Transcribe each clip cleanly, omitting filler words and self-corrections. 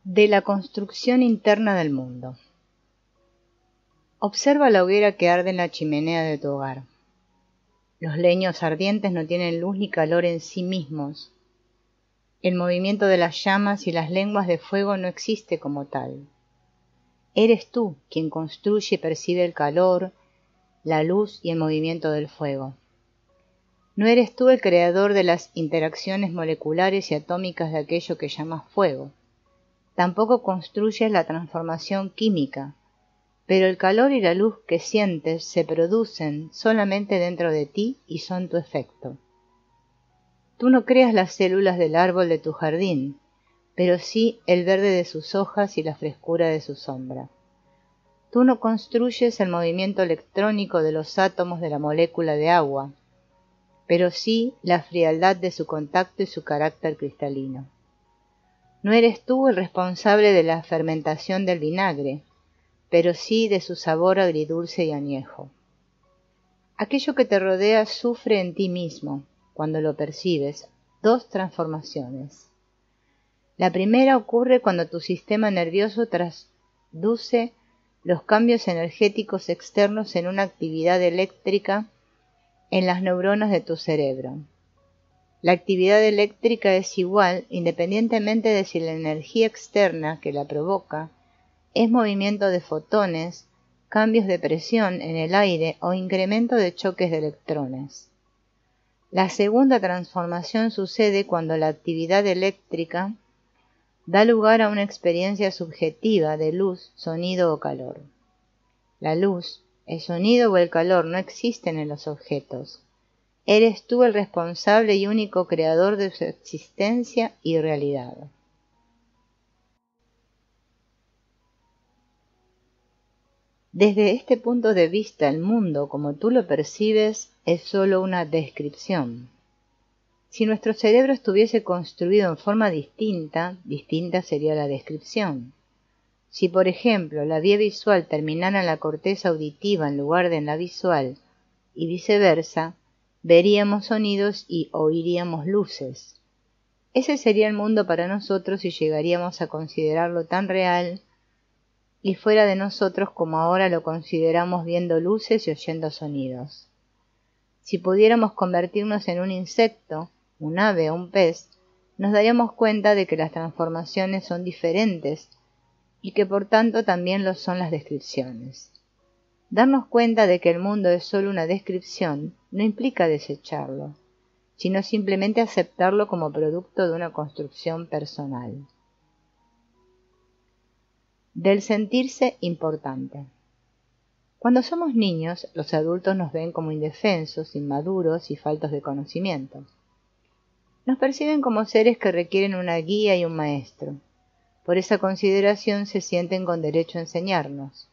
De la construcción interna del mundo. Observa la hoguera que arde en la chimenea de tu hogar. Los leños ardientes no tienen luz ni calor en sí mismos. El movimiento de las llamas y las lenguas de fuego no existe como tal. Eres tú quien construye y percibe el calor, la luz y el movimiento del fuego. No eres tú el creador de las interacciones moleculares y atómicas de aquello que llamas fuego. Tampoco construyes la transformación química, pero el calor y la luz que sientes se producen solamente dentro de ti y son tu efecto. Tú no creas las células del árbol de tu jardín, pero sí el verde de sus hojas y la frescura de su sombra. Tú no construyes el movimiento electrónico de los átomos de la molécula de agua, pero sí la frialdad de su contacto y su carácter cristalino. No eres tú el responsable de la fermentación del vinagre, pero sí de su sabor agridulce y añejo. Aquello que te rodea sufre en ti mismo, cuando lo percibes, dos transformaciones. La primera ocurre cuando tu sistema nervioso traduce los cambios energéticos externos en una actividad eléctrica en las neuronas de tu cerebro. La actividad eléctrica es igual independientemente de si la energía externa que la provoca es movimiento de fotones, cambios de presión en el aire o incremento de choques de electrones. La segunda transformación sucede cuando la actividad eléctrica da lugar a una experiencia subjetiva de luz, sonido o calor. La luz, el sonido o el calor no existen en los objetos. Eres tú el responsable y único creador de su existencia y realidad. Desde este punto de vista, el mundo, como tú lo percibes, es solo una descripción. Si nuestro cerebro estuviese construido en forma distinta, distinta sería la descripción. Si, por ejemplo, la vía visual terminara en la corteza auditiva en lugar de en la visual, y viceversa, veríamos sonidos y oiríamos luces. Ese sería el mundo para nosotros y llegaríamos a considerarlo tan real y fuera de nosotros como ahora lo consideramos viendo luces y oyendo sonidos. Si pudiéramos convertirnos en un insecto, un ave o un pez, nos daríamos cuenta de que las transformaciones son diferentes y que por tanto también lo son las descripciones. Darnos cuenta de que el mundo es solo una descripción no implica desecharlo, sino simplemente aceptarlo como producto de una construcción personal. Del sentirse importante. Cuando somos niños, los adultos nos ven como indefensos, inmaduros y faltos de conocimiento. Nos perciben como seres que requieren una guía y un maestro. Por esa consideración se sienten con derecho a enseñarnos.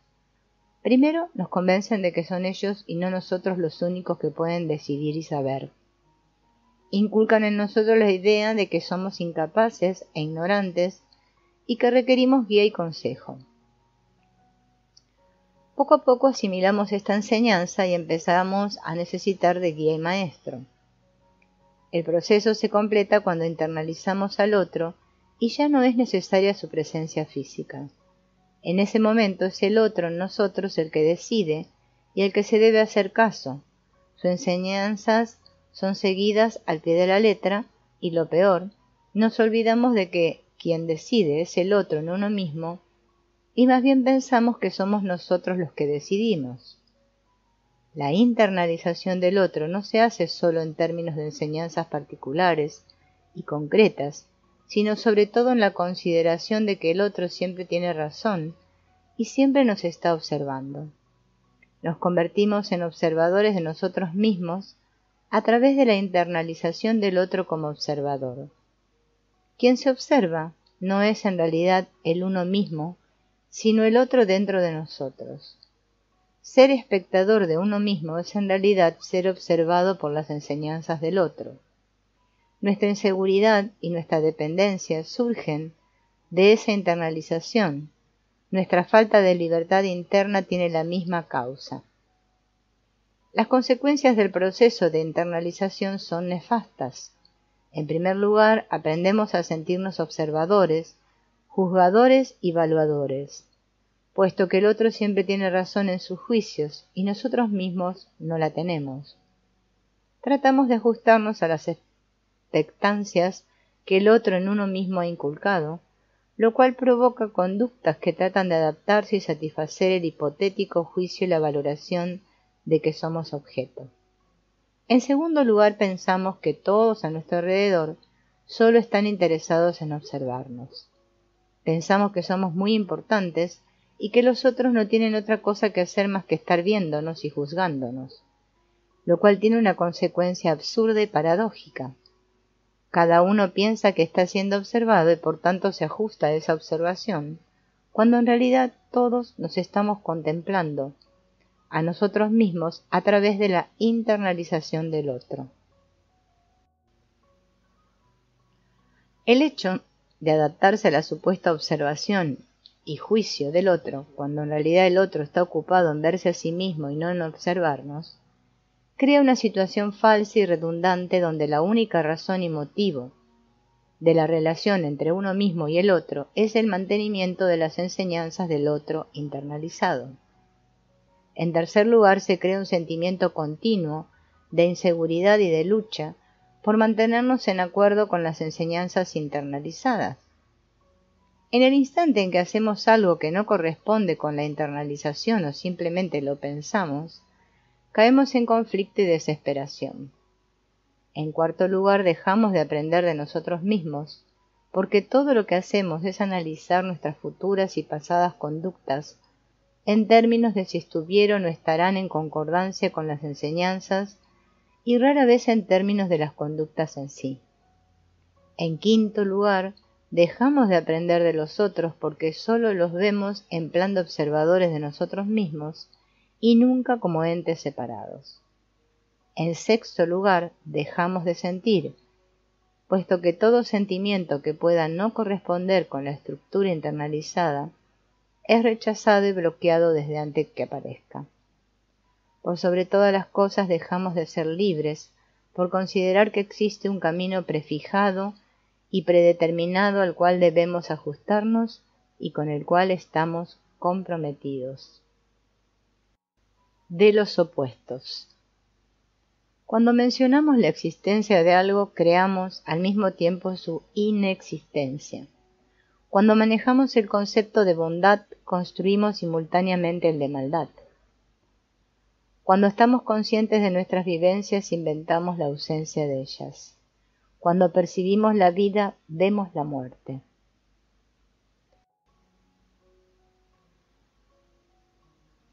Primero, nos convencen de que son ellos y no nosotros los únicos que pueden decidir y saber. Inculcan en nosotros la idea de que somos incapaces e ignorantes y que requerimos guía y consejo. Poco a poco asimilamos esta enseñanza y empezamos a necesitar de guía y maestro. El proceso se completa cuando internalizamos al otro y ya no es necesaria su presencia física. En ese momento es el otro en nosotros el que decide y el que se debe hacer caso. Sus enseñanzas son seguidas al pie de la letra y lo peor, nos olvidamos de que quien decide es el otro, no uno mismo, y más bien pensamos que somos nosotros los que decidimos. La internalización del otro no se hace solo en términos de enseñanzas particulares y concretas, sino sobre todo en la consideración de que el otro siempre tiene razón y siempre nos está observando. Nos convertimos en observadores de nosotros mismos a través de la internalización del otro como observador. Quien se observa no es en realidad el uno mismo, sino el otro dentro de nosotros. Ser espectador de uno mismo es en realidad ser observado por las enseñanzas del otro. Nuestra inseguridad y nuestra dependencia surgen de esa internalización. Nuestra falta de libertad interna tiene la misma causa. Las consecuencias del proceso de internalización son nefastas. En primer lugar, aprendemos a sentirnos observadores, juzgadores y valuadores, puesto que el otro siempre tiene razón en sus juicios y nosotros mismos no la tenemos. Tratamos de ajustarnos a las expectancias que el otro en uno mismo ha inculcado, lo cual provoca conductas que tratan de adaptarse y satisfacer el hipotético juicio y la valoración de que somos objeto. En segundo lugar, pensamos que todos a nuestro alrededor solo están interesados en observarnos. Pensamos que somos muy importantes y que los otros no tienen otra cosa que hacer más que estar viéndonos y juzgándonos, lo cual tiene una consecuencia absurda y paradójica. Cada uno piensa que está siendo observado y por tanto se ajusta a esa observación, cuando en realidad todos nos estamos contemplando a nosotros mismos a través de la internalización del otro. El hecho de adaptarse a la supuesta observación y juicio del otro, cuando en realidad el otro está ocupado en verse a sí mismo y no en observarnos, crea una situación falsa y redundante donde la única razón y motivo de la relación entre uno mismo y el otro es el mantenimiento de las enseñanzas del otro internalizado. En tercer lugar, se crea un sentimiento continuo de inseguridad y de lucha por mantenernos en acuerdo con las enseñanzas internalizadas. En el instante en que hacemos algo que no corresponde con la internalización o simplemente lo pensamos, caemos en conflicto y desesperación. En cuarto lugar, dejamos de aprender de nosotros mismos, porque todo lo que hacemos es analizar nuestras futuras y pasadas conductas en términos de si estuvieron o estarán en concordancia con las enseñanzas y rara vez en términos de las conductas en sí. En quinto lugar, dejamos de aprender de los otros porque solo los vemos en plan de observadores de nosotros mismos y nunca como entes separados. En sexto lugar, dejamos de sentir, puesto que todo sentimiento que pueda no corresponder con la estructura internalizada es rechazado y bloqueado desde antes que aparezca. Por sobre todas las cosas dejamos de ser libres por considerar que existe un camino prefijado y predeterminado al cual debemos ajustarnos y con el cual estamos comprometidos. De los opuestos. Cuando mencionamos la existencia de algo, creamos al mismo tiempo su inexistencia. Cuando manejamos el concepto de bondad, construimos simultáneamente el de maldad. Cuando estamos conscientes de nuestras vivencias, inventamos la ausencia de ellas. Cuando percibimos la vida, vemos la muerte.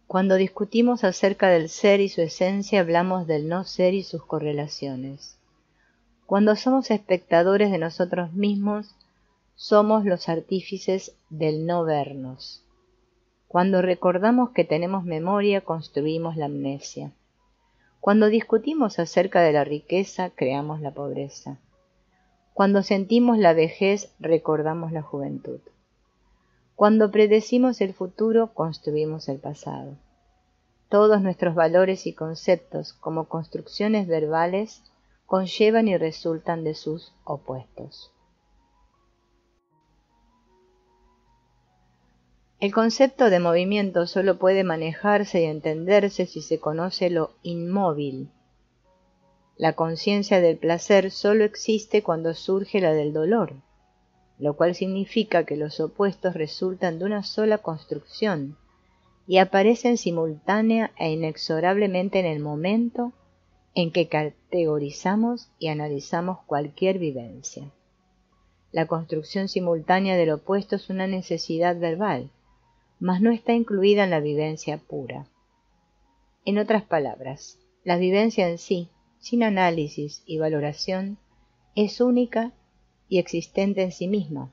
Cuando discutimos acerca del ser y su esencia, hablamos del no ser y sus correlaciones. Cuando somos espectadores de nosotros mismos, somos los artífices del no vernos. Cuando recordamos que tenemos memoria, construimos la amnesia. Cuando discutimos acerca de la riqueza, creamos la pobreza. Cuando sentimos la vejez, recordamos la juventud. Cuando predecimos el futuro, construimos el pasado. Todos nuestros valores y conceptos, como construcciones verbales, conllevan y resultan de sus opuestos. El concepto de movimiento solo puede manejarse y entenderse si se conoce lo inmóvil. La conciencia del placer solo existe cuando surge la del dolor, lo cual significa que los opuestos resultan de una sola construcción y aparecen simultánea e inexorablemente en el momento en que categorizamos y analizamos cualquier vivencia. La construcción simultánea del opuesto es una necesidad verbal, mas no está incluida en la vivencia pura. En otras palabras, la vivencia en sí, sin análisis y valoración, es única y existente en sí misma.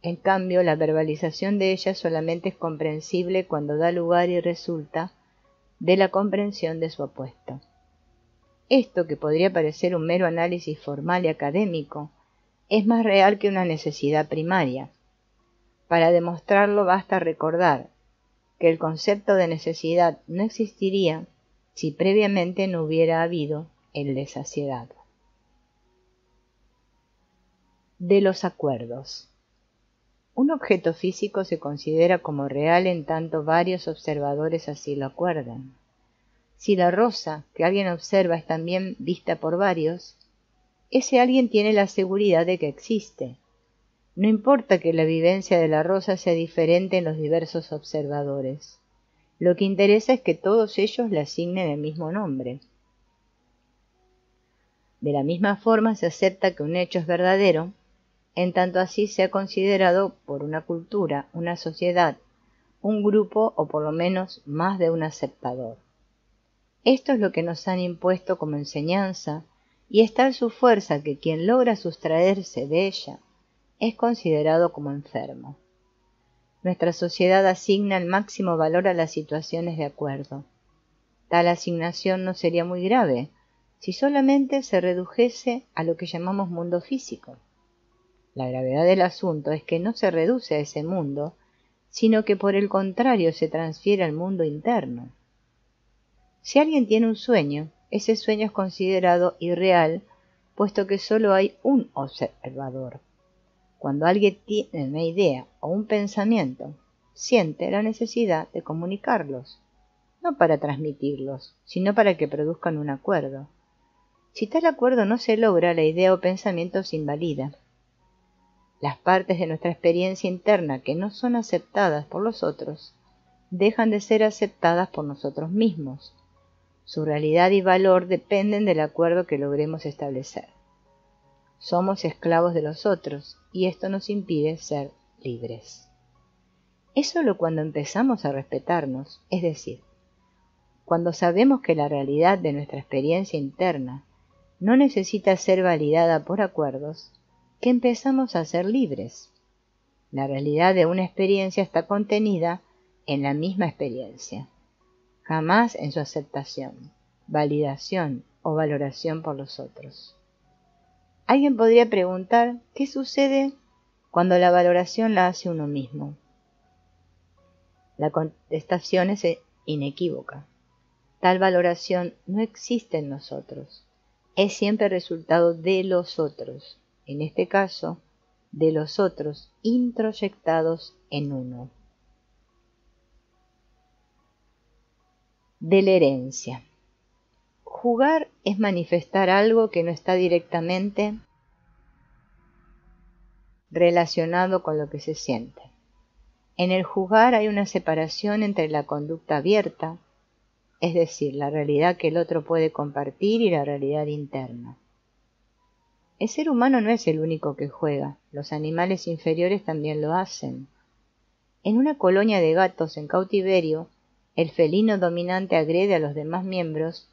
En cambio, la verbalización de ella solamente es comprensible cuando da lugar y resulta de la comprensión de su opuesto. Esto, que podría parecer un mero análisis formal y académico, es más real que una necesidad primaria. Para demostrarlo basta recordar que el concepto de necesidad no existiría si previamente no hubiera habido el de saciedad. De los acuerdos. Un objeto físico se considera como real en tanto varios observadores así lo acuerdan. Si la rosa que alguien observa es también vista por varios, ese alguien tiene la seguridad de que existe. No importa que la vivencia de la rosa sea diferente en los diversos observadores. Lo que interesa es que todos ellos le asignen el mismo nombre. De la misma forma se acepta que un hecho es verdadero, en tanto así sea considerado por una cultura, una sociedad, un grupo o por lo menos más de un aceptador. Esto es lo que nos han impuesto como enseñanza, y es tal su fuerza que quien logra sustraerse de ella es considerado como enfermo. Nuestra sociedad asigna el máximo valor a las situaciones de acuerdo. Tal asignación no sería muy grave si solamente se redujese a lo que llamamos mundo físico. La gravedad del asunto es que no se reduce a ese mundo, sino que por el contrario se transfiere al mundo interno. Si alguien tiene un sueño, ese sueño es considerado irreal, puesto que solo hay un observador. Cuando alguien tiene una idea o un pensamiento, siente la necesidad de comunicarlos, no para transmitirlos, sino para que produzcan un acuerdo. Si tal acuerdo no se logra, la idea o pensamiento se invalida. Las partes de nuestra experiencia interna que no son aceptadas por los otros, dejan de ser aceptadas por nosotros mismos. Su realidad y valor dependen del acuerdo que logremos establecer. Somos esclavos de los otros, y esto nos impide ser libres. Es solo cuando empezamos a respetarnos, es decir, cuando sabemos que la realidad de nuestra experiencia interna no necesita ser validada por acuerdos, que empezamos a ser libres. La realidad de una experiencia está contenida en la misma experiencia, jamás en su aceptación, validación o valoración por los otros. Alguien podría preguntar qué sucede cuando la valoración la hace uno mismo. La contestación es inequívoca. Tal valoración no existe en nosotros. Es siempre resultado de los otros, en este caso, de los otros introyectados en uno. De la herencia. Jugar es manifestar algo que no está directamente relacionado con lo que se siente. En el jugar hay una separación entre la conducta abierta, es decir, la realidad que el otro puede compartir, y la realidad interna. El ser humano no es el único que juega, los animales inferiores también lo hacen. En una colonia de gatos en cautiverio, el felino dominante agrede a los demás miembros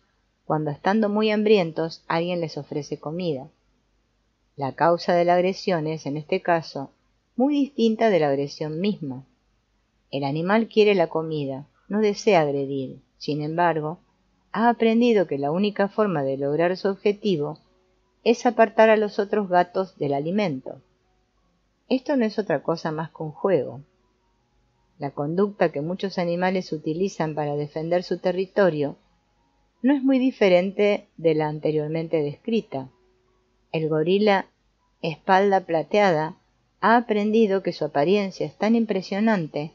cuando, estando muy hambrientos, alguien les ofrece comida. La causa de la agresión es, en este caso, muy distinta de la agresión misma. El animal quiere la comida, no desea agredir. Sin embargo, ha aprendido que la única forma de lograr su objetivo es apartar a los otros gatos del alimento. Esto no es otra cosa más que un juego. La conducta que muchos animales utilizan para defender su territorio no es muy diferente de la anteriormente descrita. El gorila espalda plateada ha aprendido que su apariencia es tan impresionante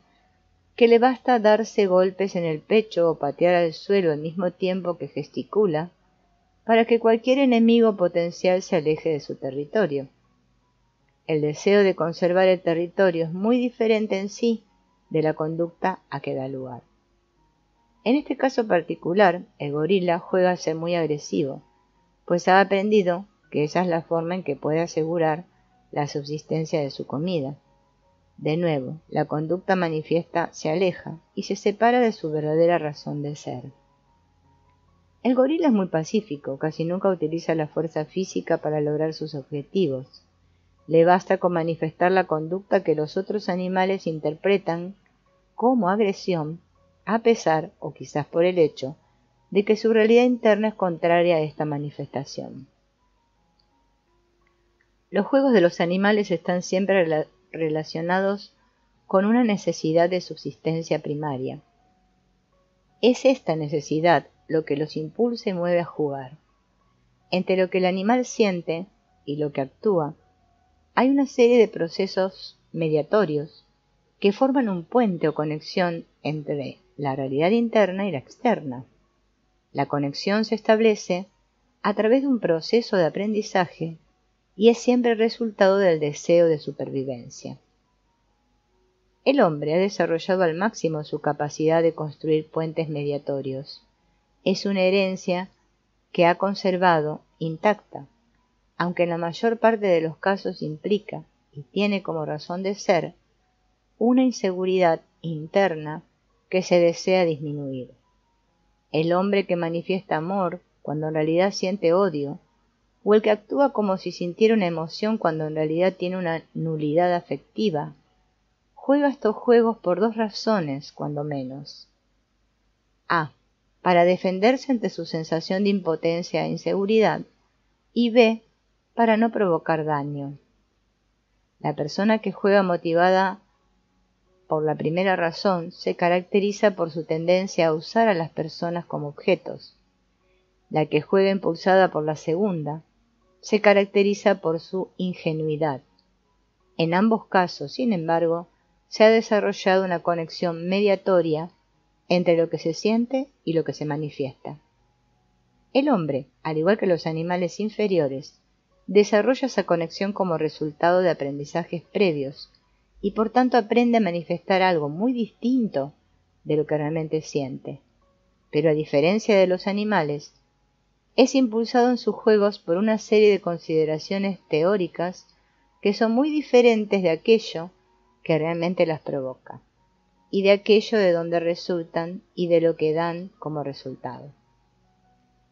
que le basta darse golpes en el pecho o patear al suelo al mismo tiempo que gesticula para que cualquier enemigo potencial se aleje de su territorio. El deseo de conservar el territorio es muy diferente en sí de la conducta a que da lugar. En este caso particular, el gorila juega a ser muy agresivo, pues ha aprendido que esa es la forma en que puede asegurar la subsistencia de su comida. De nuevo, la conducta manifiesta se aleja y se separa de su verdadera razón de ser. El gorila es muy pacífico, casi nunca utiliza la fuerza física para lograr sus objetivos. Le basta con manifestar la conducta que los otros animales interpretan como agresión, a pesar, o quizás por el hecho, de que su realidad interna es contraria a esta manifestación. Los juegos de los animales están siempre relacionados con una necesidad de subsistencia primaria. Es esta necesidad lo que los impulsa y mueve a jugar. Entre lo que el animal siente y lo que actúa, hay una serie de procesos mediatorios que forman un puente o conexión entre la realidad interna y la externa. La conexión se establece a través de un proceso de aprendizaje y es siempre el resultado del deseo de supervivencia. El hombre ha desarrollado al máximo su capacidad de construir puentes mediatorios. Es una herencia que ha conservado intacta, aunque en la mayor parte de los casos implica, y tiene como razón de ser, una inseguridad interna que se desea disminuir. El hombre que manifiesta amor cuando en realidad siente odio, o el que actúa como si sintiera una emoción cuando en realidad tiene una nulidad afectiva, juega estos juegos por dos razones, cuando menos. A. Para defenderse ante su sensación de impotencia e inseguridad, y B. Para no provocar daño. La persona que juega motivada por la primera razón se caracteriza por su tendencia a usar a las personas como objetos. La que juega impulsada por la segunda se caracteriza por su ingenuidad. En ambos casos, sin embargo, se ha desarrollado una conexión mediatoria entre lo que se siente y lo que se manifiesta. El hombre, al igual que los animales inferiores, desarrolla esa conexión como resultado de aprendizajes previos y por tanto aprende a manifestar algo muy distinto de lo que realmente siente. Pero a diferencia de los animales, es impulsado en sus juegos por una serie de consideraciones teóricas que son muy diferentes de aquello que realmente las provoca, y de aquello de donde resultan y de lo que dan como resultado.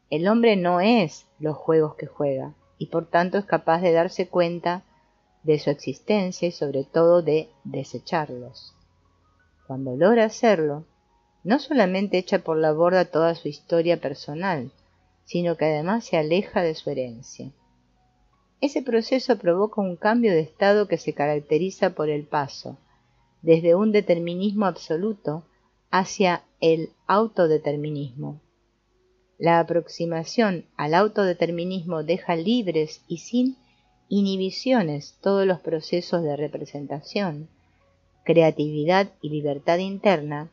El hombre no es los juegos que juega, y por tanto es capaz de darse cuenta de su existencia y sobre todo de desecharlos. Cuando logra hacerlo, no solamente echa por la borda toda su historia personal, sino que además se aleja de su herencia. Ese proceso provoca un cambio de estado que se caracteriza por el paso desde un determinismo absoluto hacia el autodeterminismo. La aproximación al autodeterminismo deja libres y sin inhibiciones todos los procesos de representación, creatividad y libertad interna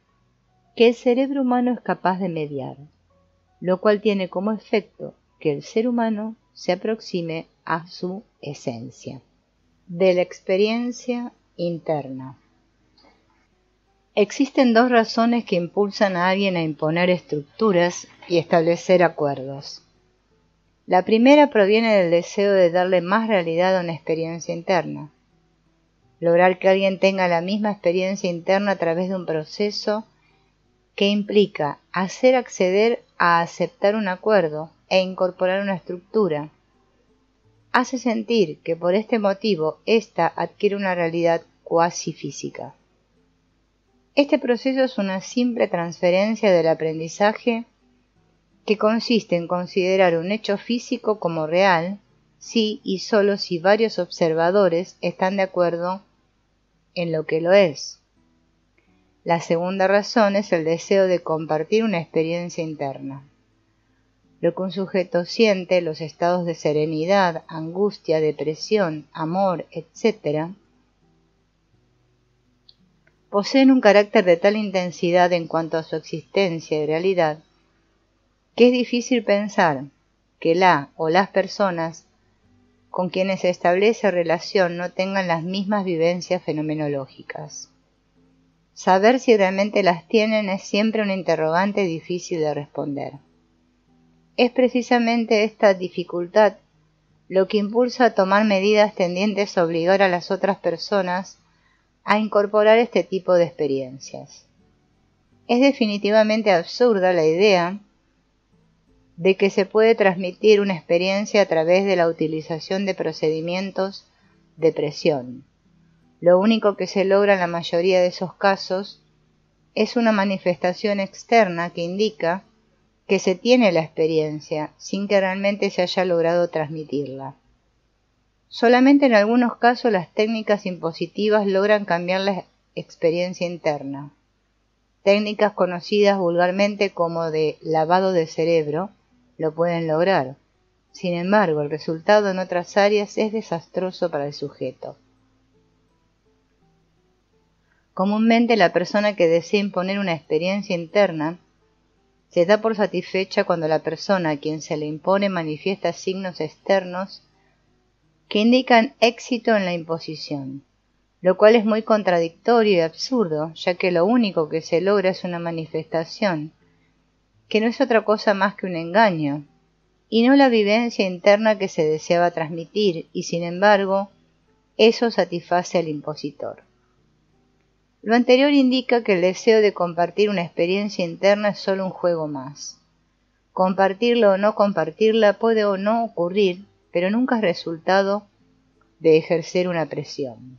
que el cerebro humano es capaz de mediar, lo cual tiene como efecto que el ser humano se aproxime a su esencia. De la experiencia interna. Existen dos razones que impulsan a alguien a imponer estructuras y establecer acuerdos. La primera proviene del deseo de darle más realidad a una experiencia interna. Lograr que alguien tenga la misma experiencia interna a través de un proceso que implica hacer acceder a aceptar un acuerdo e incorporar una estructura. Hace sentir que por este motivo ésta adquiere una realidad cuasi física. Este proceso es una simple transferencia del aprendizaje que consiste en considerar un hecho físico como real si y solo si varios observadores están de acuerdo en lo que lo es. La segunda razón es el deseo de compartir una experiencia interna. Lo que un sujeto siente, los estados de serenidad, angustia, depresión, amor, etc., poseen un carácter de tal intensidad en cuanto a su existencia y realidad, que es difícil pensar que la o las personas con quienes se establece relación no tengan las mismas vivencias fenomenológicas. Saber si realmente las tienen es siempre una interrogante difícil de responder. Es precisamente esta dificultad lo que impulsa a tomar medidas tendientes a obligar a las otras personas a incorporar este tipo de experiencias. Es definitivamente absurda la idea de que se puede transmitir una experiencia a través de la utilización de procedimientos de presión. Lo único que se logra en la mayoría de esos casos es una manifestación externa que indica que se tiene la experiencia sin que realmente se haya logrado transmitirla. Solamente en algunos casos las técnicas impositivas logran cambiar la experiencia interna. Técnicas conocidas vulgarmente como de lavado de cerebro lo pueden lograr. Sin embargo, el resultado en otras áreas es desastroso para el sujeto. Comúnmente la persona que desea imponer una experiencia interna se da por satisfecha cuando la persona a quien se le impone manifiesta signos externos que indican éxito en la imposición, lo cual es muy contradictorio y absurdo, ya que lo único que se logra es una manifestación, que no es otra cosa más que un engaño, y no la vivencia interna que se deseaba transmitir, y sin embargo, eso satisface al impositor. Lo anterior indica que el deseo de compartir una experiencia interna es solo un juego más. Compartirla o no compartirla puede o no ocurrir, pero nunca es resultado de ejercer una presión.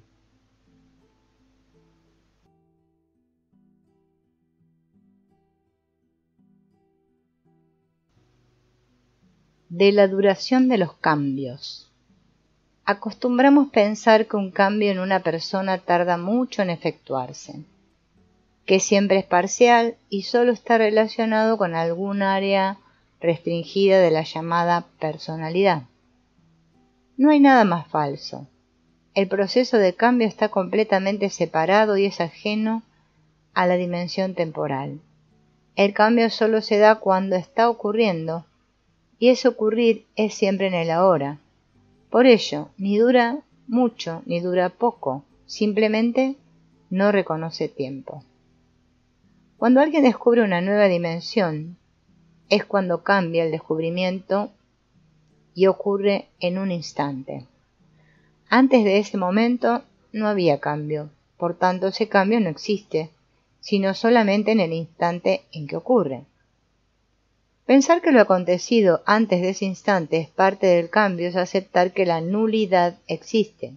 De la duración de los cambios. Acostumbramos pensar que un cambio en una persona tarda mucho en efectuarse, que siempre es parcial y solo está relacionado con algún área restringida de la llamada personalidad. No hay nada más falso. El proceso de cambio está completamente separado y es ajeno a la dimensión temporal. El cambio solo se da cuando está ocurriendo, y ese ocurrir es siempre en el ahora. Por ello, ni dura mucho ni dura poco, simplemente no reconoce tiempo. Cuando alguien descubre una nueva dimensión, es cuando cambia el descubrimiento y ocurre en un instante. Antes de ese momento no había cambio, por tanto ese cambio no existe, sino solamente en el instante en que ocurre. Pensar que lo acontecido antes de ese instante es parte del cambio es aceptar que la nulidad existe.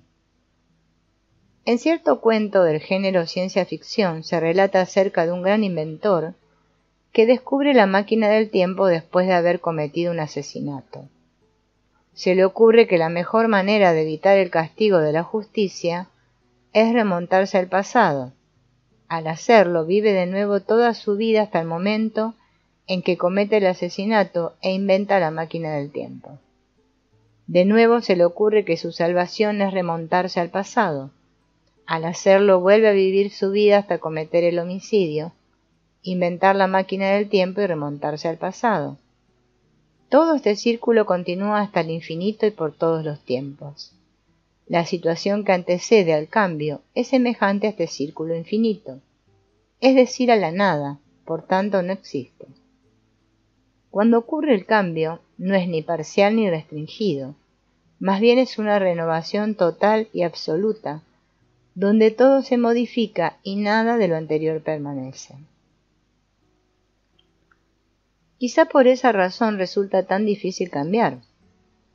En cierto cuento del género ciencia ficción se relata acerca de un gran inventor que descubre la máquina del tiempo después de haber cometido un asesinato. Se le ocurre que la mejor manera de evitar el castigo de la justicia es remontarse al pasado. Al hacerlo, vive de nuevo toda su vida hasta el momento en que comete el asesinato e inventa la máquina del tiempo. De nuevo se le ocurre que su salvación es remontarse al pasado. Al hacerlo, vuelve a vivir su vida hasta cometer el homicidio, inventar la máquina del tiempo y remontarse al pasado. Todo este círculo continúa hasta el infinito y por todos los tiempos. La situación que antecede al cambio es semejante a este círculo infinito, es decir, a la nada, por tanto no existe. Cuando ocurre el cambio, no es ni parcial ni restringido, más bien es una renovación total y absoluta, donde todo se modifica y nada de lo anterior permanece. Quizá por esa razón resulta tan difícil cambiar.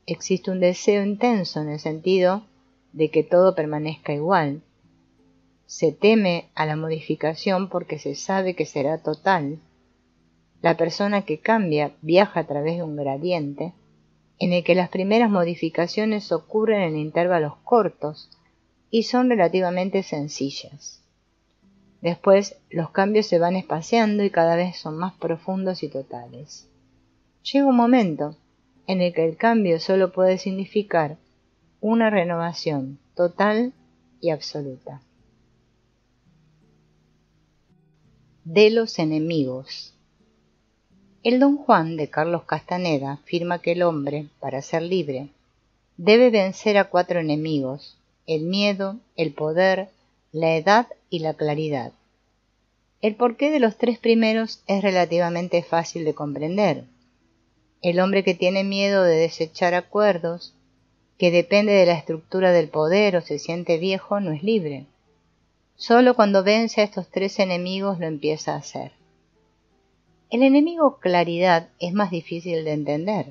Existe un deseo intenso en el sentido de que todo permanezca igual. Se teme a la modificación porque se sabe que será total. La persona que cambia viaja a través de un gradiente en el que las primeras modificaciones ocurren en intervalos cortos y son relativamente sencillas. Después, los cambios se van espaciando y cada vez son más profundos y totales. Llega un momento en el que el cambio solo puede significar una renovación total y absoluta. De los enemigos. El Don Juan de Carlos Castaneda afirma que el hombre, para ser libre, debe vencer a 4 enemigos: el miedo, el poder, la edad y la claridad. El porqué de los 3 primeros es relativamente fácil de comprender. El hombre que tiene miedo de desechar acuerdos, que depende de la estructura del poder o se siente viejo, no es libre. Solo cuando vence a estos 3 enemigos lo empieza a hacer. El enemigo claridad es más difícil de entender.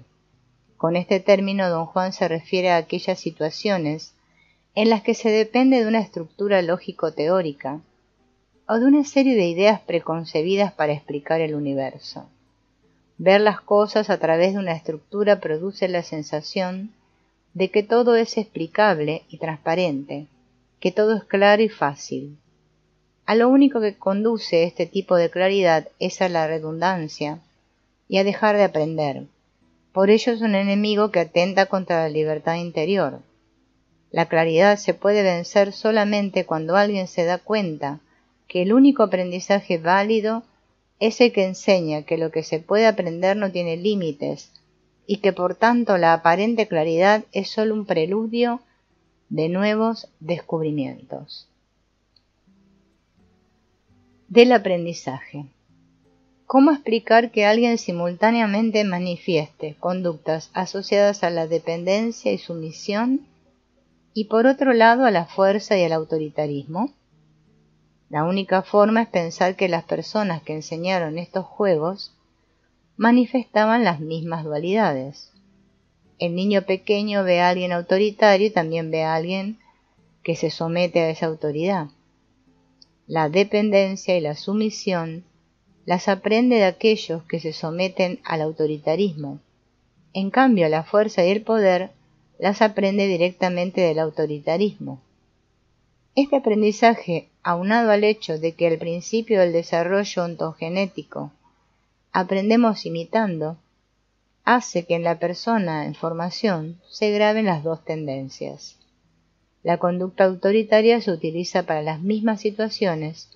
Con este término, Don Juan se refiere a aquellas situaciones en las que se depende de una estructura lógico-teórica o de una serie de ideas preconcebidas para explicar el universo. Ver las cosas a través de una estructura produce la sensación de que todo es explicable y transparente, que todo es claro y fácil. A lo único que conduce este tipo de claridad es a la redundancia y a dejar de aprender. Por ello es un enemigo que atenta contra la libertad interior. La claridad se puede vencer solamente cuando alguien se da cuenta que el único aprendizaje válido es el que enseña que lo que se puede aprender no tiene límites y que por tanto la aparente claridad es solo un preludio de nuevos descubrimientos. Del aprendizaje. ¿Cómo explicar que alguien simultáneamente manifieste conductas asociadas a la dependencia y sumisión y por otro lado a la fuerza y al autoritarismo? La única forma es pensar que las personas que enseñaron estos juegos manifestaban las mismas dualidades. El niño pequeño ve a alguien autoritario y también ve a alguien que se somete a esa autoridad. La dependencia y la sumisión las aprende de aquellos que se someten al autoritarismo. En cambio, la fuerza y el poder las aprende directamente del autoritarismo. Este aprendizaje, aunado al hecho de que al principio del desarrollo ontogenético aprendemos imitando, hace que en la persona en formación se graben las dos tendencias. La conducta autoritaria se utiliza para las mismas situaciones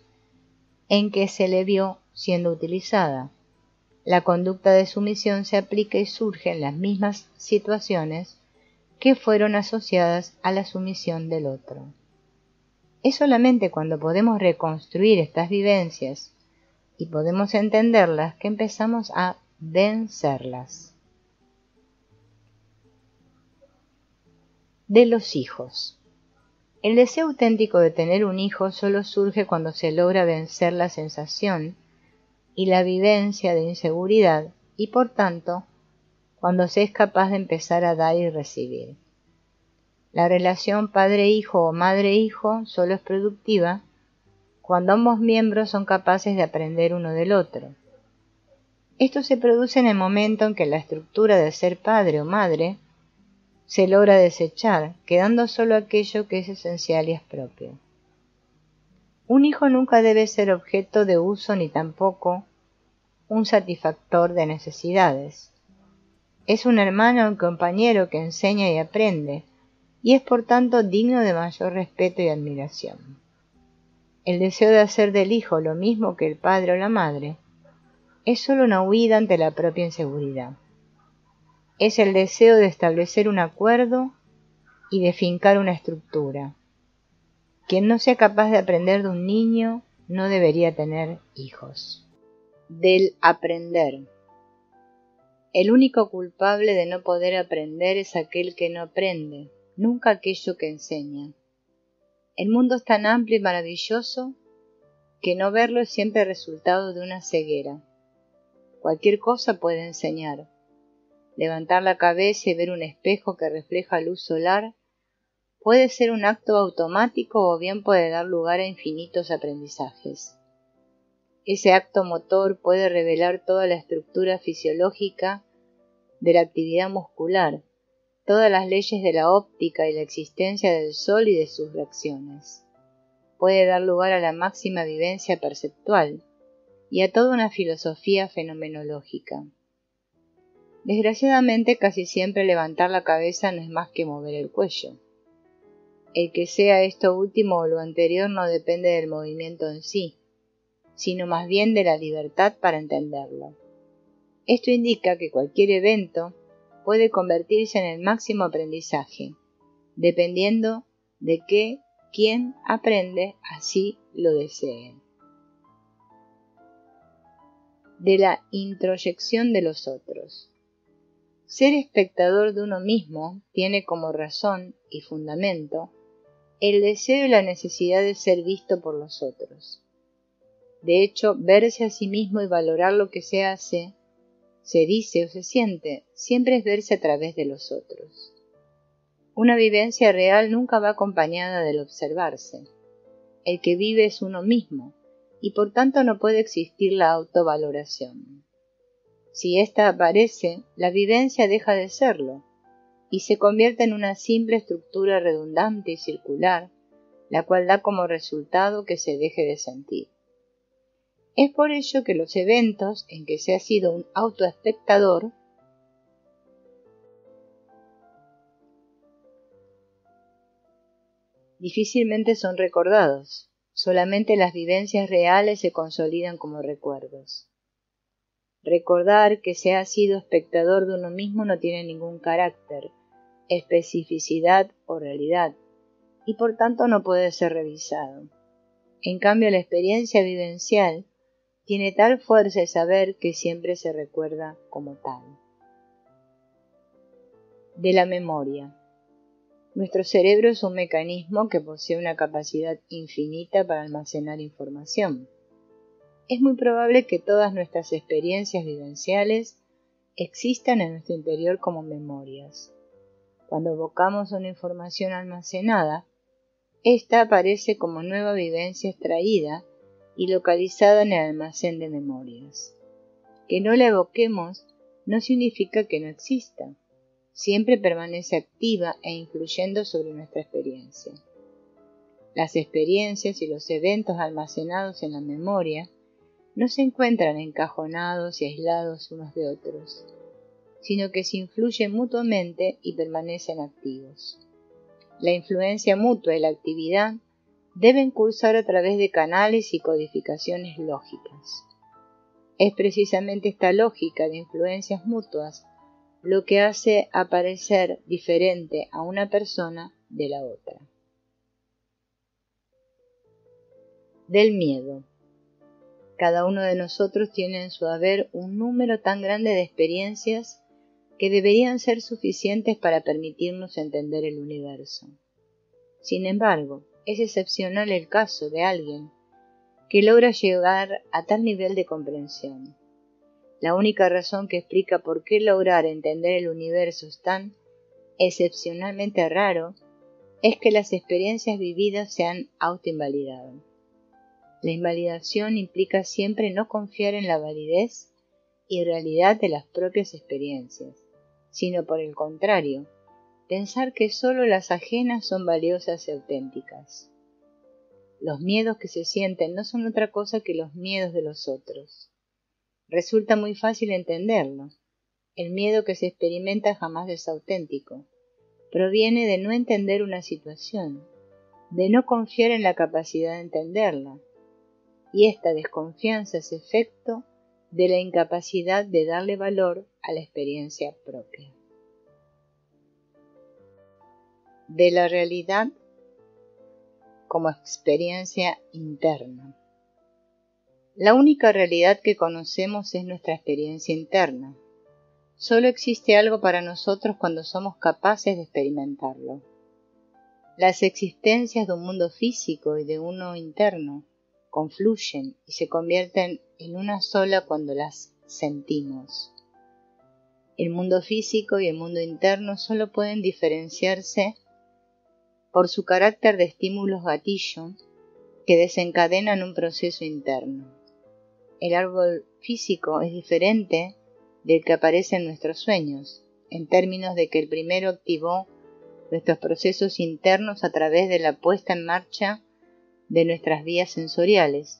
en que se le vio siendo utilizada. La conducta de sumisión se aplica y surge en las mismas situaciones que fueron asociadas a la sumisión del otro. Es solamente cuando podemos reconstruir estas vivencias y podemos entenderlas que empezamos a vencerlas. De los hijos. El deseo auténtico de tener un hijo solo surge cuando se logra vencer la sensación y la vivencia de inseguridad y por tanto cuando se es capaz de empezar a dar y recibir. La relación padre-hijo o madre-hijo solo es productiva cuando ambos miembros son capaces de aprender uno del otro. Esto se produce en el momento en que la estructura de ser padre o madre se logra desechar, quedando solo aquello que es esencial y es propio. Un hijo nunca debe ser objeto de uso ni tampoco un satisfactor de necesidades. Es un hermano o compañero que enseña y aprende, y es por tanto digno de mayor respeto y admiración. El deseo de hacer del hijo lo mismo que el padre o la madre es solo una huida ante la propia inseguridad. Es el deseo de establecer un acuerdo y de fincar una estructura. Quien no sea capaz de aprender de un niño no debería tener hijos. Del aprender. El único culpable de no poder aprender es aquel que no aprende, nunca aquello que enseña. El mundo es tan amplio y maravilloso que no verlo es siempre resultado de una ceguera. Cualquier cosa puede enseñar. Levantar la cabeza y ver un espejo que refleja luz solar puede ser un acto automático o bien puede dar lugar a infinitos aprendizajes. Ese acto motor puede revelar toda la estructura fisiológica de la actividad muscular, todas las leyes de la óptica y la existencia del sol y de sus reacciones. Puede dar lugar a la máxima vivencia perceptual y a toda una filosofía fenomenológica. Desgraciadamente, casi siempre levantar la cabeza no es más que mover el cuello. El que sea esto último o lo anterior no depende del movimiento en sí, sino más bien de la libertad para entenderlo. Esto indica que cualquier evento puede convertirse en el máximo aprendizaje, dependiendo de que quien aprende así lo desee. De la introyección de los otros. Ser espectador de uno mismo tiene como razón y fundamento el deseo y la necesidad de ser visto por los otros. De hecho, verse a sí mismo y valorar lo que se hace, se dice o se siente, siempre es verse a través de los otros. Una vivencia real nunca va acompañada del observarse. El que vive es uno mismo, y por tanto no puede existir la autovaloración. Si ésta aparece, la vivencia deja de serlo, y se convierte en una simple estructura redundante y circular, la cual da como resultado que se deje de sentir. Es por ello que los eventos en que se ha sido un autoespectador difícilmente son recordados, Solamente las vivencias reales se consolidan como recuerdos. Recordar que se ha sido espectador de uno mismo no tiene ningún carácter, especificidad o realidad, y por tanto no puede ser revisado. En cambio, la experiencia vivencial tiene tal fuerza de saber que siempre se recuerda como tal. De la memoria. Nuestro cerebro es un mecanismo que posee una capacidad infinita para almacenar información. Es muy probable que todas nuestras experiencias vivenciales existan en nuestro interior como memorias. Cuando evocamos una información almacenada, esta aparece como nueva vivencia extraída y localizada en el almacén de memorias. Que no la evoquemos no significa que no exista. Siempre permanece activa e influyendo sobre nuestra experiencia. Las experiencias y los eventos almacenados en la memoria no se encuentran encajonados y aislados unos de otros, sino que se influyen mutuamente y permanecen activos. La influencia mutua y la actividad deben cursar a través de canales y codificaciones lógicas. Es precisamente esta lógica de influencias mutuas lo que hace aparecer diferente a una persona de la otra. Del miedo. Cada uno de nosotros tiene en su haber un número tan grande de experiencias que deberían ser suficientes para permitirnos entender el universo. Sin embargo, es excepcional el caso de alguien que logra llegar a tal nivel de comprensión. La única razón que explica por qué lograr entender el universo es tan excepcionalmente raro es que las experiencias vividas se han autoinvalidado. La invalidación implica siempre no confiar en la validez y realidad de las propias experiencias, sino por el contrario, pensar que sólo las ajenas son valiosas y auténticas. Los miedos que se sienten no son otra cosa que los miedos de los otros. Resulta muy fácil entenderlo. El miedo que se experimenta jamás es auténtico. Proviene de no entender una situación, de no confiar en la capacidad de entenderla. Y esta desconfianza es efecto de la incapacidad de darle valor a la experiencia propia. De la realidad como experiencia interna. La única realidad que conocemos es nuestra experiencia interna. Solo existe algo para nosotros cuando somos capaces de experimentarlo. Las existencias de un mundo físico y de uno interno confluyen y se convierten en una sola cuando las sentimos. El mundo físico y el mundo interno solo pueden diferenciarse por su carácter de estímulos gatillo que desencadenan un proceso interno. El árbol físico es diferente del que aparece en nuestros sueños, en términos de que el primero activó nuestros procesos internos a través de la puesta en marcha de nuestras vías sensoriales,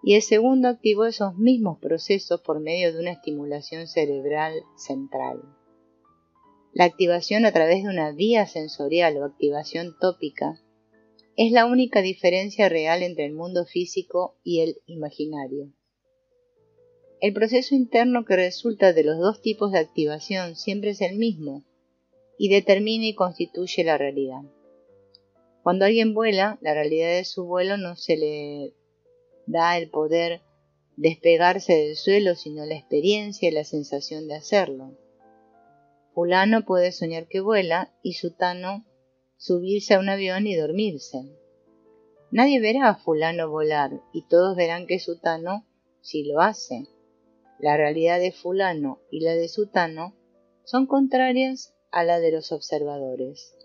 y el segundo activó esos mismos procesos por medio de una estimulación cerebral central. La activación a través de una vía sensorial o activación tópica es la única diferencia real entre el mundo físico y el imaginario. El proceso interno que resulta de los dos tipos de activación siempre es el mismo y determina y constituye la realidad. Cuando alguien vuela, la realidad de su vuelo no se le da el poder despegarse del suelo, sino la experiencia y la sensación de hacerlo. Fulano puede soñar que vuela y sutano subirse a un avión y dormirse. Nadie verá a fulano volar y todos verán que sutano sí lo hace. La realidad de fulano y la de sutano son contrarias a la de los observadores.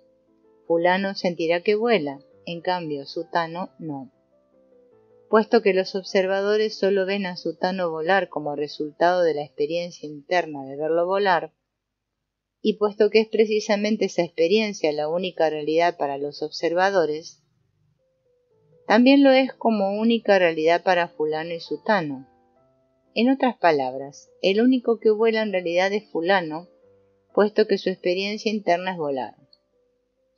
Fulano sentirá que vuela, en cambio sutano no. Puesto que los observadores solo ven a sutano volar como resultado de la experiencia interna de verlo volar, y puesto que es precisamente esa experiencia la única realidad para los observadores, también lo es como única realidad para fulano y sutano. En otras palabras, el único que vuela en realidad es fulano, puesto que su experiencia interna es volar.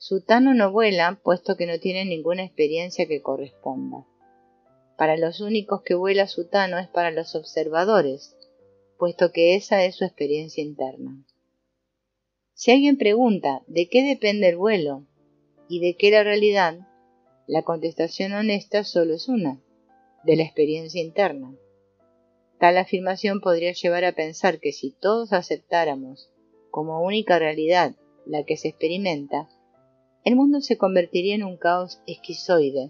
Sutano no vuela, puesto que no tiene ninguna experiencia que corresponda. Para los únicos que vuela Sutano es para los observadores, puesto que esa es su experiencia interna. Si alguien pregunta ¿de qué depende el vuelo y de qué la realidad?, la contestación honesta solo es una, de la experiencia interna. Tal afirmación podría llevar a pensar que si todos aceptáramos como única realidad la que se experimenta, el mundo se convertiría en un caos esquizoide,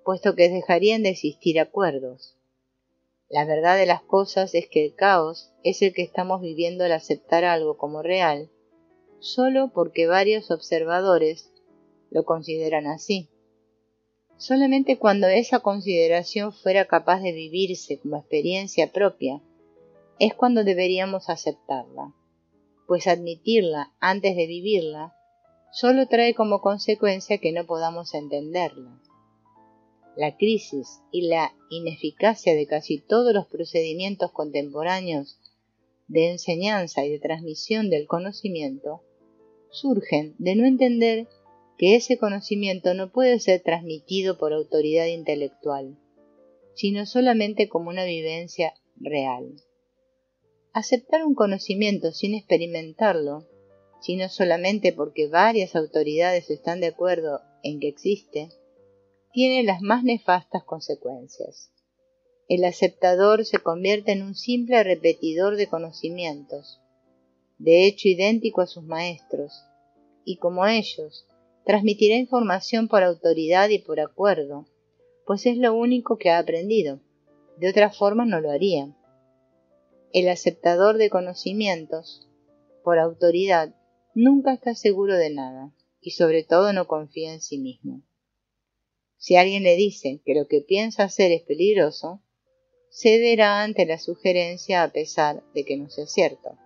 puesto que dejarían de existir acuerdos. La verdad de las cosas es que el caos es el que estamos viviendo al aceptar algo como real, solo porque varios observadores lo consideran así. Solamente cuando esa consideración fuera capaz de vivirse como experiencia propia, es cuando deberíamos aceptarla, pues admitirla antes de vivirla solo trae como consecuencia que no podamos entenderla. La crisis y la ineficacia de casi todos los procedimientos contemporáneos de enseñanza y de transmisión del conocimiento surgen de no entender que ese conocimiento no puede ser transmitido por autoridad intelectual, sino solamente como una vivencia real. Aceptar un conocimiento sin experimentarlo, sino solamente porque varias autoridades están de acuerdo en que existe, tiene las más nefastas consecuencias. El aceptador se convierte en un simple repetidor de conocimientos, de hecho idéntico a sus maestros, y como ellos, transmitirá información por autoridad y por acuerdo, pues es lo único que ha aprendido, de otra forma no lo haría. El aceptador de conocimientos, por autoridad, nunca está seguro de nada, y sobre todo no confía en sí mismo. Si alguien le dice que lo que piensa hacer es peligroso, cederá ante la sugerencia a pesar de que no sea cierto.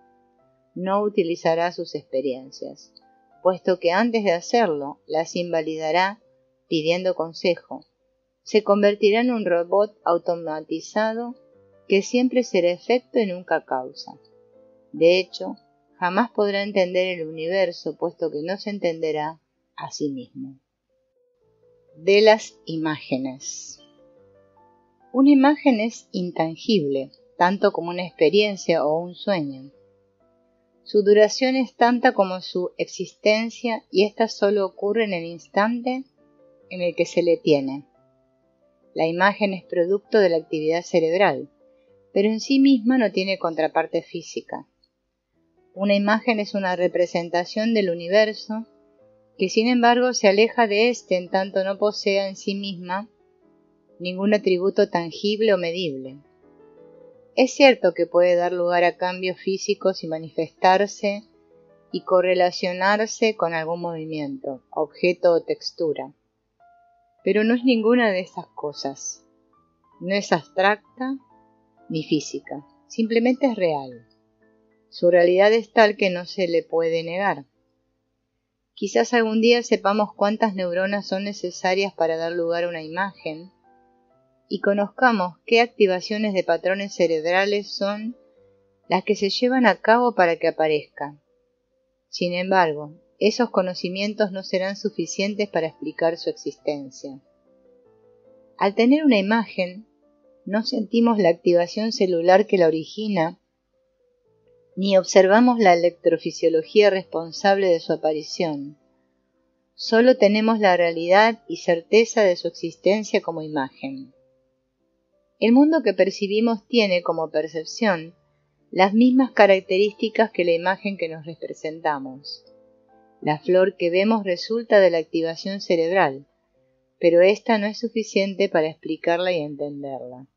No utilizará sus experiencias, puesto que antes de hacerlo las invalidará pidiendo consejo. Se convertirá en un robot automatizado que siempre será efecto y nunca causa. De hecho, jamás podrá entender el universo, puesto que no se entenderá a sí mismo. De las imágenes. Una imagen es intangible, tanto como una experiencia o un sueño. Su duración es tanta como su existencia y ésta solo ocurre en el instante en el que se le tiene. La imagen es producto de la actividad cerebral, pero en sí misma no tiene contraparte física. Una imagen es una representación del universo que sin embargo se aleja de éste en tanto no posea en sí misma ningún atributo tangible o medible. Es cierto que puede dar lugar a cambios físicos y manifestarse y correlacionarse con algún movimiento, objeto o textura, pero no es ninguna de estas cosas. No es abstracta ni física, simplemente es real. Su realidad es tal que no se le puede negar. Quizás algún día sepamos cuántas neuronas son necesarias para dar lugar a una imagen y conozcamos qué activaciones de patrones cerebrales son las que se llevan a cabo para que aparezca. Sin embargo, esos conocimientos no serán suficientes para explicar su existencia. Al tener una imagen, no sentimos la activación celular que la origina, ni observamos la electrofisiología responsable de su aparición. Solo tenemos la realidad y certeza de su existencia como imagen. El mundo que percibimos tiene como percepción las mismas características que la imagen que nos representamos. La flor que vemos resulta de la activación cerebral, pero esta no es suficiente para explicarla y entenderla.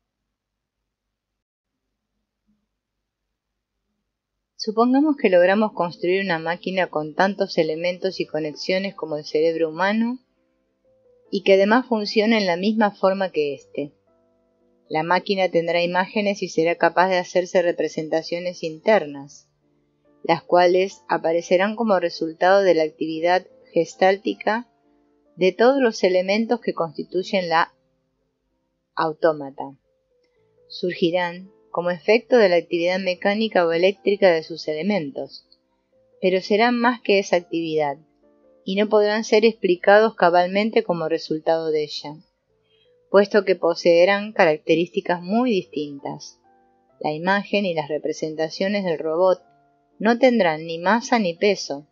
Supongamos que logramos construir una máquina con tantos elementos y conexiones como el cerebro humano y que además funcione en la misma forma que éste. La máquina tendrá imágenes y será capaz de hacerse representaciones internas, las cuales aparecerán como resultado de la actividad gestáltica de todos los elementos que constituyen la autómata. Surgirán como efecto de la actividad mecánica o eléctrica de sus elementos, pero serán más que esa actividad, y no podrán ser explicados cabalmente como resultado de ella, puesto que poseerán características muy distintas. La imagen y las representaciones del robot no tendrán ni masa ni peso,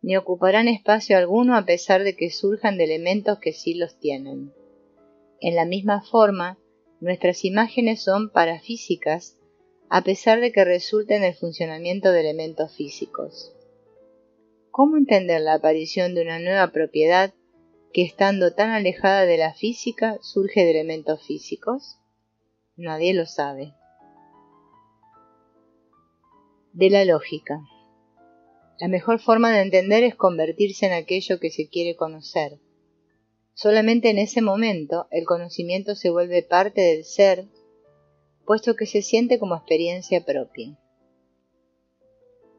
ni ocuparán espacio alguno a pesar de que surjan de elementos que sí los tienen. En la misma forma, nuestras imágenes son parafísicas, a pesar de que resulten del funcionamiento de elementos físicos. ¿Cómo entender la aparición de una nueva propiedad que, estando tan alejada de la física, surge de elementos físicos? Nadie lo sabe. De la lógica. La mejor forma de entender es convertirse en aquello que se quiere conocer. Solamente en ese momento el conocimiento se vuelve parte del ser, puesto que se siente como experiencia propia.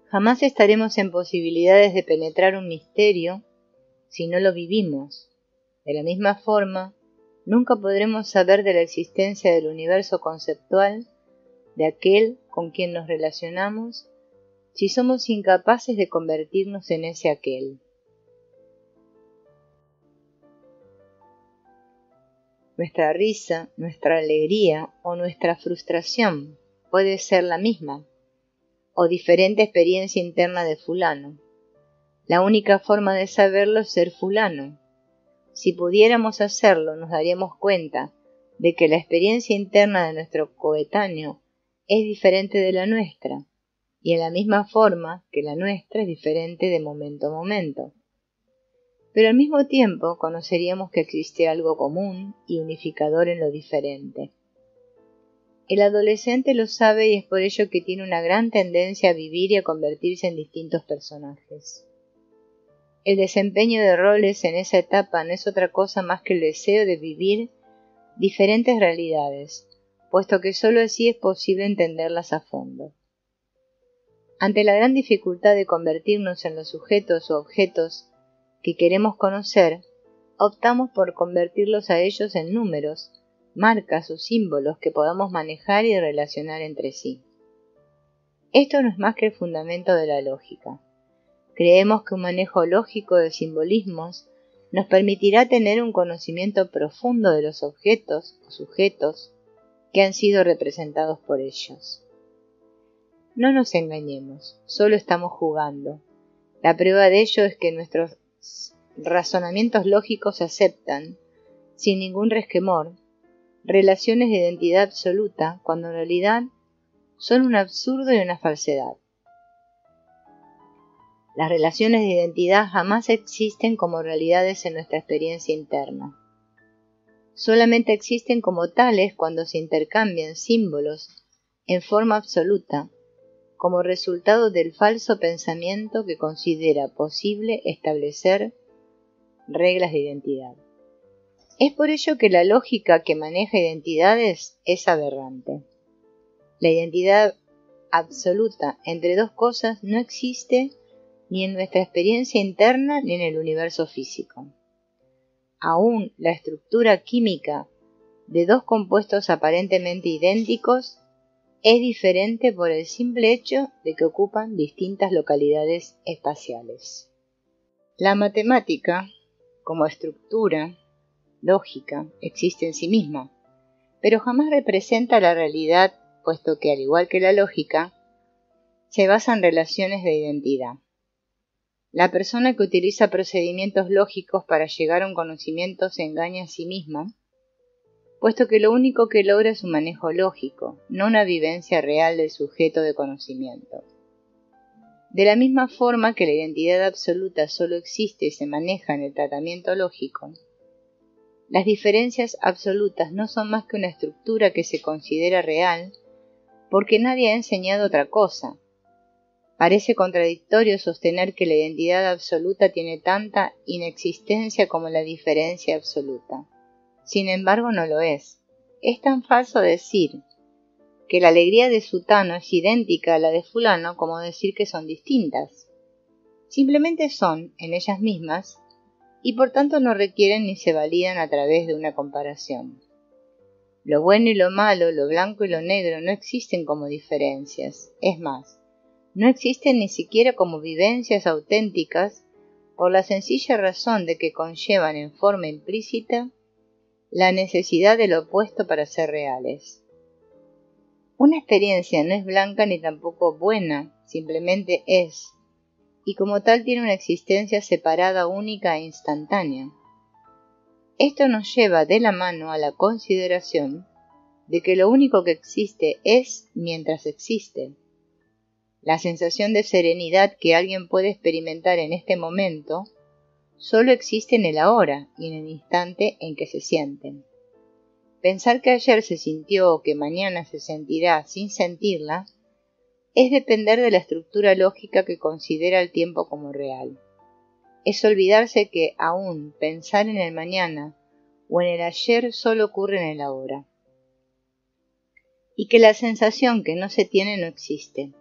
Jamás estaremos en posibilidades de penetrar un misterio si no lo vivimos. De la misma forma, nunca podremos saber de la existencia del universo conceptual de aquel con quien nos relacionamos si somos incapaces de convertirnos en ese aquel. Nuestra risa, nuestra alegría o nuestra frustración puede ser la misma o diferente experiencia interna de fulano. La única forma de saberlo es ser fulano. Si pudiéramos hacerlo, nos daríamos cuenta de que la experiencia interna de nuestro coetáneo es diferente de la nuestra, y en la misma forma que la nuestra es diferente de momento a momento. Pero al mismo tiempo conoceríamos que existe algo común y unificador en lo diferente. El adolescente lo sabe y es por ello que tiene una gran tendencia a vivir y a convertirse en distintos personajes. El desempeño de roles en esa etapa no es otra cosa más que el deseo de vivir diferentes realidades, puesto que sólo así es posible entenderlas a fondo. Ante la gran dificultad de convertirnos en los sujetos o objetos que queremos conocer, optamos por convertirlos a ellos en números, marcas o símbolos que podamos manejar y relacionar entre sí. Esto no es más que el fundamento de la lógica. Creemos que un manejo lógico de simbolismos nos permitirá tener un conocimiento profundo de los objetos o sujetos que han sido representados por ellos. No nos engañemos, solo estamos jugando. La prueba de ello es que nuestros razonamientos lógicos aceptan, sin ningún resquemor, relaciones de identidad absoluta cuando en realidad son un absurdo y una falsedad. Las relaciones de identidad jamás existen como realidades en nuestra experiencia interna. Solamente existen como tales cuando se intercambian símbolos en forma absoluta, como resultado del falso pensamiento que considera posible establecer reglas de identidad. Es por ello que la lógica que maneja identidades es aberrante. La identidad absoluta entre dos cosas no existe ni en nuestra experiencia interna ni en el universo físico. Aún la estructura química de dos compuestos aparentemente idénticos es diferente por el simple hecho de que ocupan distintas localidades espaciales. La matemática, como estructura lógica, existe en sí misma, pero jamás representa la realidad, puesto que, al igual que la lógica, se basa en relaciones de identidad. La persona que utiliza procedimientos lógicos para llegar a un conocimiento se engaña a sí misma, puesto que lo único que logra es un manejo lógico, no una vivencia real del sujeto de conocimiento. De la misma forma que la identidad absoluta solo existe y se maneja en el tratamiento lógico, las diferencias absolutas no son más que una estructura que se considera real porque nadie ha enseñado otra cosa. Parece contradictorio sostener que la identidad absoluta tiene tanta inexistencia como la diferencia absoluta. Sin embargo, no lo es. Es tan falso decir que la alegría de Sutano es idéntica a la de Fulano como decir que son distintas. Simplemente son, en ellas mismas, y por tanto no requieren ni se validan a través de una comparación. Lo bueno y lo malo, lo blanco y lo negro no existen como diferencias. Es más, no existen ni siquiera como vivencias auténticas, por la sencilla razón de que conllevan en forma implícita la necesidad del opuesto para ser reales. Una experiencia no es blanca ni tampoco buena, simplemente es, y como tal tiene una existencia separada, única e instantánea. Esto nos lleva de la mano a la consideración de que lo único que existe es mientras existe. La sensación de serenidad que alguien puede experimentar en este momento solo existe en el ahora y en el instante en que se sienten. Pensar que ayer se sintió o que mañana se sentirá sin sentirla es depender de la estructura lógica que considera el tiempo como real. Es olvidarse que aún pensar en el mañana o en el ayer solo ocurre en el ahora. Y que la sensación que no se tiene no existe.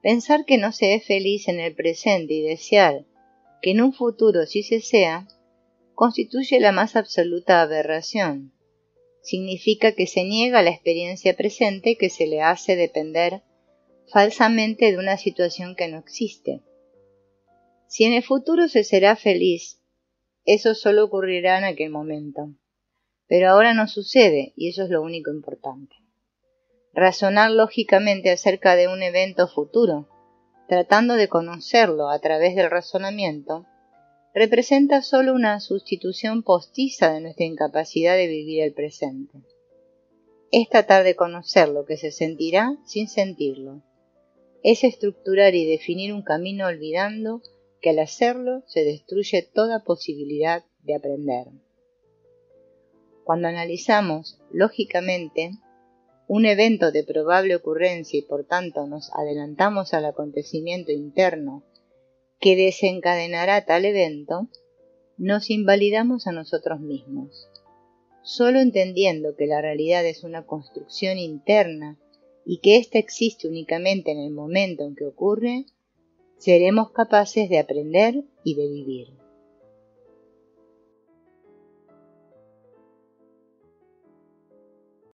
Pensar que no se es feliz en el presente y desear que en un futuro sí se sea, constituye la más absoluta aberración. Significa que se niega la experiencia presente que se le hace depender falsamente de una situación que no existe. Si en el futuro se será feliz, eso solo ocurrirá en aquel momento. Pero ahora no sucede y eso es lo único importante. Razonar lógicamente acerca de un evento futuro, tratando de conocerlo a través del razonamiento, representa solo una sustitución postiza de nuestra incapacidad de vivir el presente. Es tratar de conocer lo que se sentirá sin sentirlo. Es estructurar y definir un camino olvidando que al hacerlo se destruye toda posibilidad de aprender. Cuando analizamos lógicamente un evento de probable ocurrencia y por tanto nos adelantamos al acontecimiento interno que desencadenará tal evento, nos invalidamos a nosotros mismos. Solo entendiendo que la realidad es una construcción interna y que ésta existe únicamente en el momento en que ocurre, seremos capaces de aprender y de vivir.